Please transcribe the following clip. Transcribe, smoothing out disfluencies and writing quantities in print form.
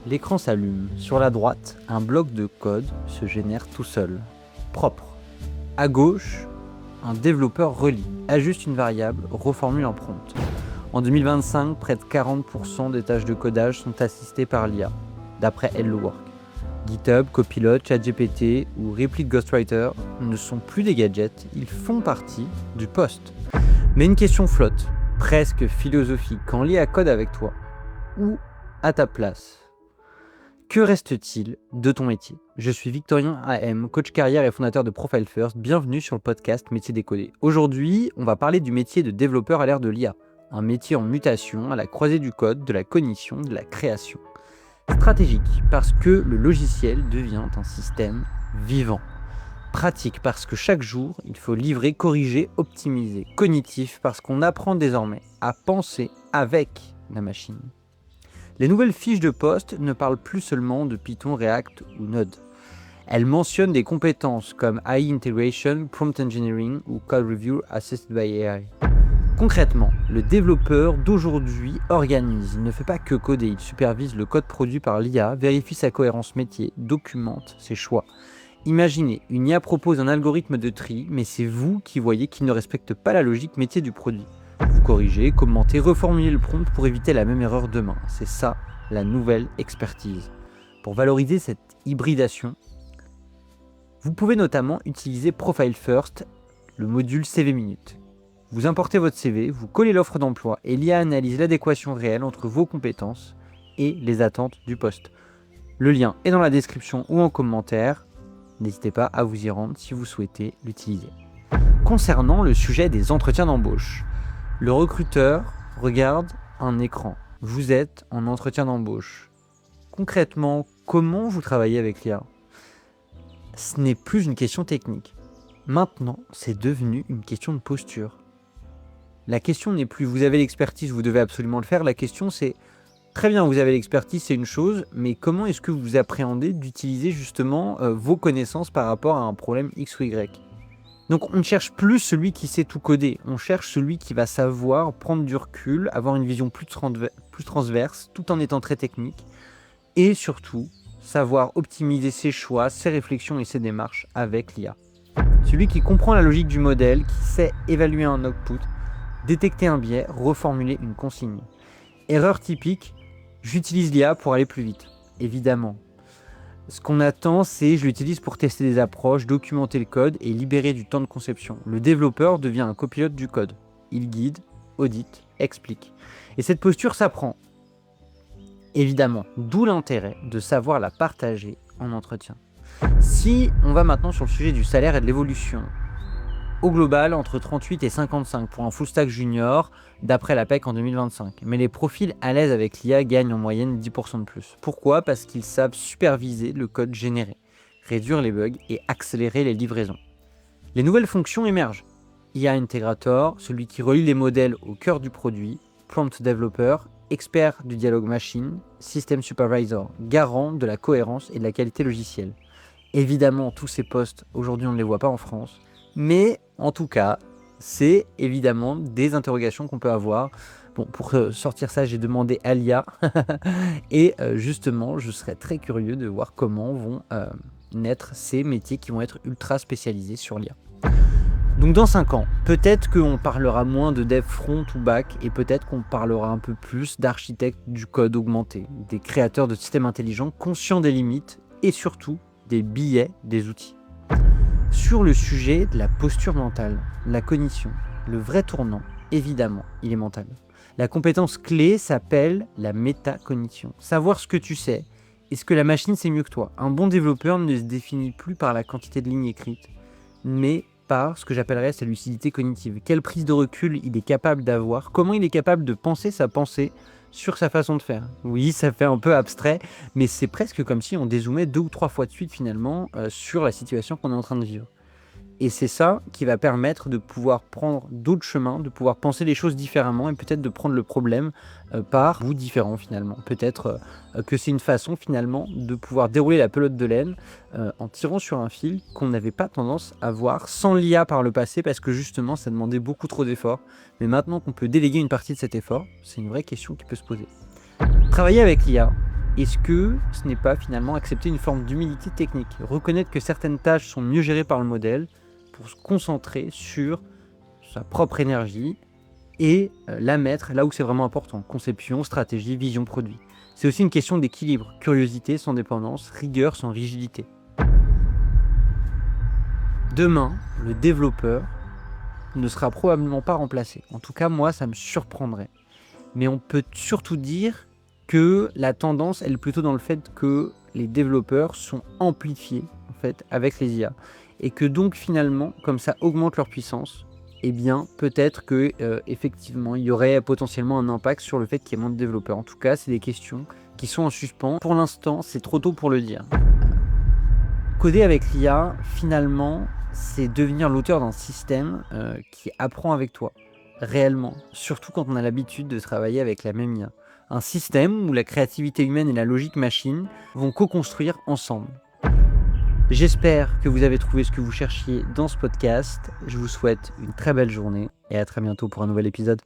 L'écran s'allume. Sur la droite, un bloc de code se génère tout seul, propre. À gauche, un développeur relie, ajuste une variable, reformule un prompt. En 2025, près de 40% des tâches de codage sont assistées par l'IA, d'après Hello Work. GitHub, Copilot, ChatGPT ou Replit Ghostwriter ne sont plus des gadgets, ils font partie du poste. Mais une question flotte, presque philosophique, quand l'IA code avec toi, ou à ta place. Que reste-t-il de ton métier ? Je suis Victorien AM, coach carrière et fondateur de Profile First. Bienvenue sur le podcast Métier décodé. Aujourd'hui, on va parler du métier de développeur à l'ère de l'IA. Un métier en mutation, à la croisée du code, de la cognition, de la création. Stratégique, parce que le logiciel devient un système vivant. Pratique, parce que chaque jour, il faut livrer, corriger, optimiser. Cognitif, parce qu'on apprend désormais à penser avec la machine. Les nouvelles fiches de poste ne parlent plus seulement de Python, React ou Node. Elles mentionnent des compétences comme AI Integration, Prompt Engineering ou Code Review Assisted by AI. Concrètement, le développeur d'aujourd'hui organise, il ne fait pas que coder, il supervise le code produit par l'IA, vérifie sa cohérence métier, documente ses choix. Imaginez, une IA propose un algorithme de tri, mais c'est vous qui voyez qu'il ne respecte pas la logique métier du produit. Vous corrigez, commentez, reformulez le prompt pour éviter la même erreur demain. C'est ça, la nouvelle expertise. Pour valoriser cette hybridation, vous pouvez notamment utiliser Profile First, le module CV Minute. Vous importez votre CV, vous collez l'offre d'emploi et l'IA analyse l'adéquation réelle entre vos compétences et les attentes du poste. Le lien est dans la description ou en commentaire. N'hésitez pas à vous y rendre si vous souhaitez l'utiliser. Concernant le sujet des entretiens d'embauche, le recruteur regarde un écran. Vous êtes en entretien d'embauche. Concrètement, comment vous travaillez avec l'IA ? Ce n'est plus une question technique. Maintenant, c'est devenu une question de posture. La question n'est plus vous avez l'expertise, vous devez absolument le faire. La question c'est très bien, vous avez l'expertise, c'est une chose, mais comment est-ce que vous appréhendez d'utiliser justement vos connaissances par rapport à un problème X ou Y ? Donc on ne cherche plus celui qui sait tout coder, on cherche celui qui va savoir prendre du recul, avoir une vision plus transverse, tout en étant très technique, et surtout savoir optimiser ses choix, ses réflexions et ses démarches avec l'IA. Celui qui comprend la logique du modèle, qui sait évaluer un output, détecter un biais, reformuler une consigne. Erreur typique, j'utilise l'IA pour aller plus vite, évidemment. Ce qu'on attend, c'est je l'utilise pour tester des approches, documenter le code et libérer du temps de conception. Le développeur devient un copilote du code. Il guide, audite, explique. Et cette posture s'apprend. Évidemment, d'où l'intérêt de savoir la partager en entretien. Si on va maintenant sur le sujet du salaire et de l'évolution, au global, entre 38 et 55 pour un full stack junior, d'après la PEC en 2025. Mais les profils à l'aise avec l'IA gagnent en moyenne 10% de plus. Pourquoi ? Parce qu'ils savent superviser le code généré, réduire les bugs et accélérer les livraisons. Les nouvelles fonctions émergent. IA Integrator, celui qui relie les modèles au cœur du produit, Prompt Developer, expert du dialogue machine, System Supervisor, garant de la cohérence et de la qualité logicielle. Évidemment, tous ces postes, aujourd'hui on ne les voit pas en France, mais en tout cas, c'est évidemment des interrogations qu'on peut avoir. Bon, pour sortir ça, j'ai demandé à l'IA et justement, je serais très curieux de voir comment vont naître ces métiers qui vont être ultra spécialisés sur l'IA. Donc dans 5 ans, peut-être qu'on parlera moins de dev front ou back et peut-être qu'on parlera un peu plus d'architectes du code augmenté, des créateurs de systèmes intelligents conscients des limites et surtout des biais des outils. Sur le sujet de la posture mentale, la cognition, le vrai tournant, évidemment, il est mental. La compétence clé s'appelle la métacognition. Savoir ce que tu sais et ce que la machine sait mieux que toi. Un bon développeur ne se définit plus par la quantité de lignes écrites, mais par ce que j'appellerais sa lucidité cognitive. Quelle prise de recul il est capable d'avoir, comment il est capable de penser sa pensée sur sa façon de faire. Oui, ça fait un peu abstrait, mais c'est presque comme si on dézoomait 2 ou 3 fois de suite finalement sur la situation qu'on est en train de vivre. Et c'est ça qui va permettre de pouvoir prendre d'autres chemins, de pouvoir penser les choses différemment et peut-être de prendre le problème par bout différent finalement. Peut-être que c'est une façon finalement de pouvoir dérouler la pelote de laine en tirant sur un fil qu'on n'avait pas tendance à voir sans l'IA par le passé parce que justement ça demandait beaucoup trop d'efforts. Mais maintenant qu'on peut déléguer une partie de cet effort, c'est une vraie question qui peut se poser. Travailler avec l'IA, Est-ce que ce n'est pas finalement accepter une forme d'humilité technique, reconnaître que certaines tâches sont mieux gérées par le modèle pour se concentrer sur sa propre énergie et la mettre là où c'est vraiment important, conception, stratégie, vision produit. C'est aussi une question d'équilibre, curiosité sans dépendance, rigueur sans rigidité. Demain, le développeur ne sera probablement pas remplacé. En tout cas, moi, ça me surprendrait. Mais on peut surtout dire que la tendance, elle est plutôt dans le fait que les développeurs sont amplifiés en fait, avec les IA. Et que donc finalement, comme ça augmente leur puissance, eh bien peut-être que effectivement, il y aurait potentiellement un impact sur le fait qu'il y ait moins de développeurs. En tout cas, c'est des questions qui sont en suspens. Pour l'instant, c'est trop tôt pour le dire. Coder avec l'IA, finalement, c'est devenir l'auteur d'un système qui apprend avec toi, réellement. Surtout quand on a l'habitude de travailler avec la même IA. Un système où la créativité humaine et la logique machine vont co-construire ensemble. J'espère que vous avez trouvé ce que vous cherchiez dans ce podcast. Je vous souhaite une très belle journée et à très bientôt pour un nouvel épisode.